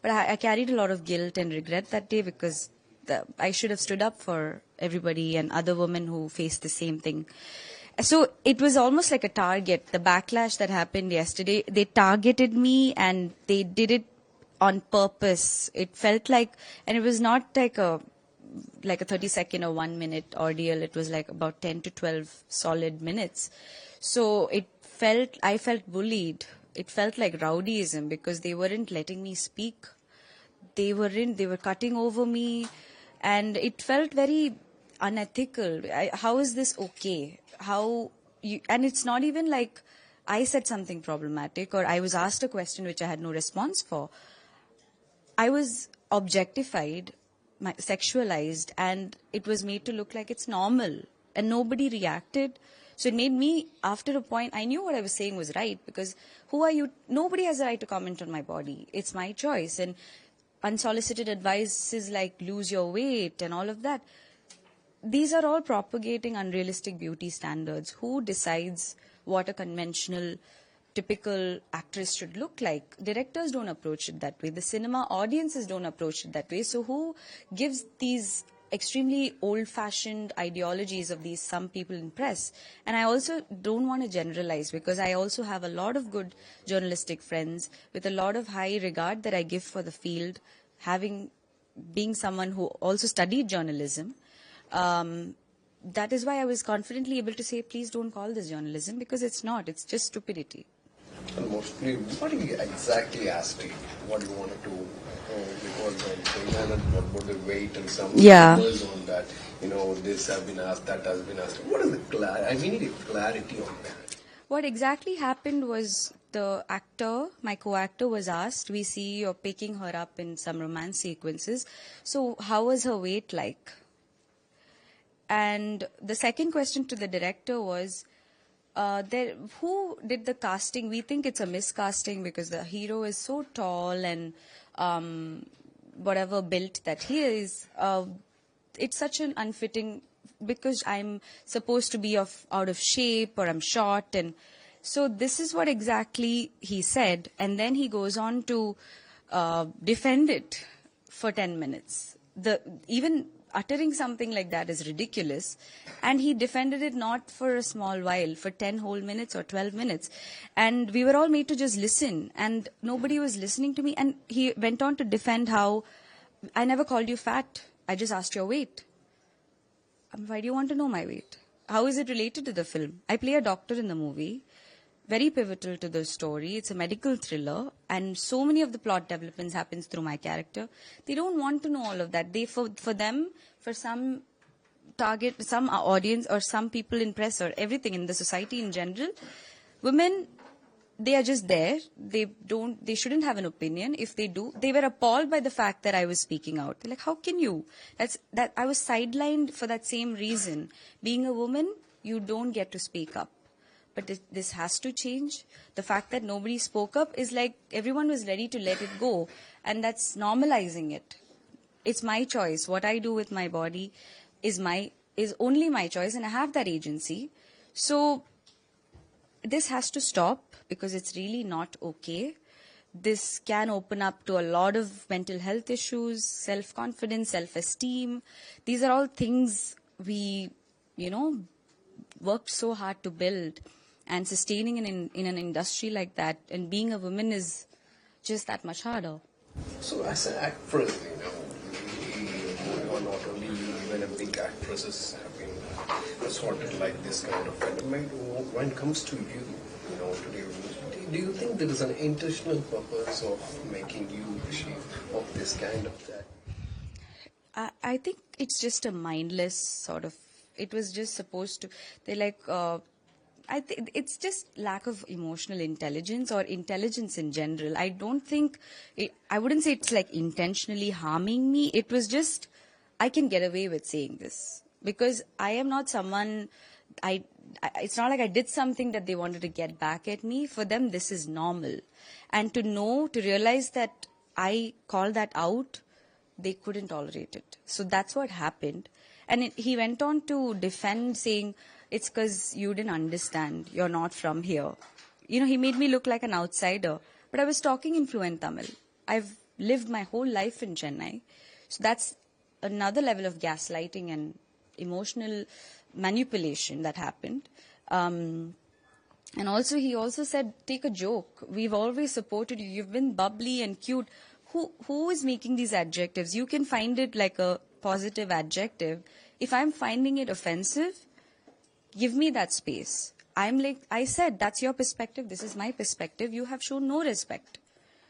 But I carried a lot of guilt and regret that day because I should have stood up for everybody and other women who faced the same thing. So it was almost like a target. The backlash that happened yesterday, they targeted me and they did it on purpose. It felt like, and it was not like a 30-second or 1 minute ordeal. It was like about 10 to 12 solid minutes. So I felt bullied. It felt like rowdyism because they weren't letting me speak. They were cutting over me, and it felt very unethical. How is this okay? And it's not even like I said something problematic or I was asked a question which I had no response for. I was objectified, sexualized, and it was made to look like it's normal, and nobody reacted. So it made me, after a point, I knew what I was saying was right, because who are you? Nobody has a right to comment on my body. It's my choice. And unsolicited advice is like lose your weight and all of that. These are all propagating unrealistic beauty standards. Who decides what a conventional, typical actress should look like? Directors don't approach it that way. The cinema audiences don't approach it that way. So who gives these extremely old-fashioned ideologies of these some people in press? And I also don't want to generalize, because I also have a lot of good journalistic friends with a lot of high regard that I give for the field, being someone who also studied journalism. That is why I was confidently able to say, please don't call this journalism, because it's not. It's just stupidity. And mostly, what he exactly asked you? What you wanted to, because what about the weight and some numbers on that? This has been asked, that has been asked. What is the clarity? We need a clarity on that. What exactly happened was the actor, my co-actor, was asked, we see you're picking her up in some romance sequences. So how was her weight like? And the second question to the director was, who did the casting? We think it's a miscasting because the hero is so tall and whatever built that he is. It's such an unfitting, because I'm supposed to be out of shape or I'm short. And so this is what exactly he said. And then he goes on to defend it for 10 minutes. Even uttering something like that is ridiculous, and he defended it not for a small while, for 10 whole minutes or 12 minutes, and we were all made to just listen, and nobody was listening to me. And he went on to defend how I never called you fat, I just asked your weight. Why do you want to know my weight? How is it related to the film? I play a doctor in the movie, very pivotal to the story. It's a medical thriller, and so many of the plot developments happens through my character. They don't want to know all of that. For some target, some audience, or some people in press, or everything in the society in general, women, they are just there. They shouldn't have an opinion. If they do, they were appalled by the fact that I was speaking out. They're like, how can you? That I was sidelined for that same reason. Being a woman, you don't get to speak up. But this has to change. The fact that nobody spoke up is like everyone was ready to let it go, and that's normalizing it. It's my choice. What I do with my body is only my choice, and I have that agency. So this has to stop, because it's really not okay. This can open up to a lot of mental health issues, self-confidence, self-esteem. These are all things we, worked so hard to build. And sustaining in an industry like that, and being a woman, is just that much harder. So as an actress, not only even big actresses have been assaulted like this kind of phenomenon. When it comes to you, today, do you think there is an intentional purpose of making you of this kind of that? I think it's just a mindless sort of. It was just supposed to. They're like. I think it's just lack of emotional intelligence, or intelligence in general. I don't think, I wouldn't say it's like intentionally harming me. It was just, I can get away with saying this, because I am not someone, it's not like I did something that they wanted to get back at me. For them, this is normal. And to realize that I called that out, they couldn't tolerate it. So that's what happened. And he went on to defend, saying, it's because you didn't understand. You're not from here. He made me look like an outsider. But I was talking in fluent Tamil. I've lived my whole life in Chennai. So that's another level of gaslighting and emotional manipulation that happened. And also, he also said, take a joke. We've always supported you. You've been bubbly and cute. Who is making these adjectives? You can find it like a positive adjective. If I'm finding it offensive, give me that space. I said, that's your perspective. This is my perspective. You have shown no respect.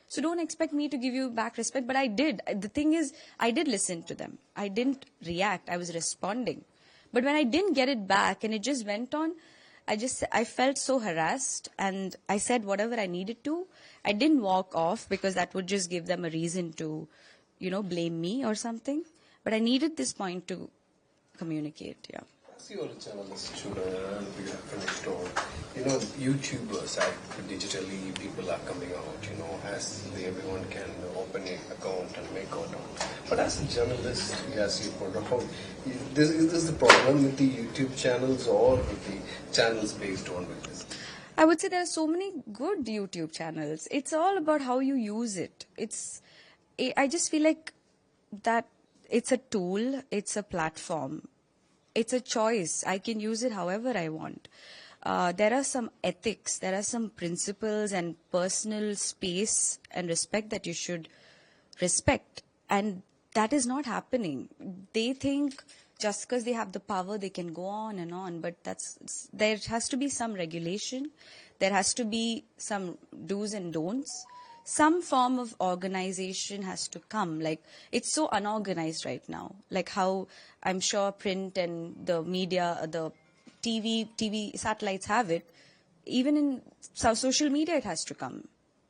So don't expect me to give you back respect. But I did. The thing is, I did listen to them. I didn't react. I was responding. But when I didn't get it back and it just went on, I felt so harassed, and I said whatever I needed to. I didn't walk off because that would just give them a reason to, blame me or something. But I needed this point to communicate, yeah. As you're a journalist, and we have finished on, YouTubers digitally, people are coming out, as everyone can open an account and make content. But as a journalist, as you point out, is this the problem with the YouTube channels or with the channels based on this? I would say there are so many good YouTube channels. It's all about how you use it. I just feel like that it's a tool, it's a platform. It's a choice. I can use it however I want. There are some ethics, there are some principles and personal space and respect that you should respect. And that is not happening. They think just because they have the power, they can go on and on. But there has to be some regulation. There has to be some do's and don'ts. Some form of organization has to come. Like, it's so unorganized right now. Like how I'm sure print and the media, the TV satellites have it. Even in social media, it has to come.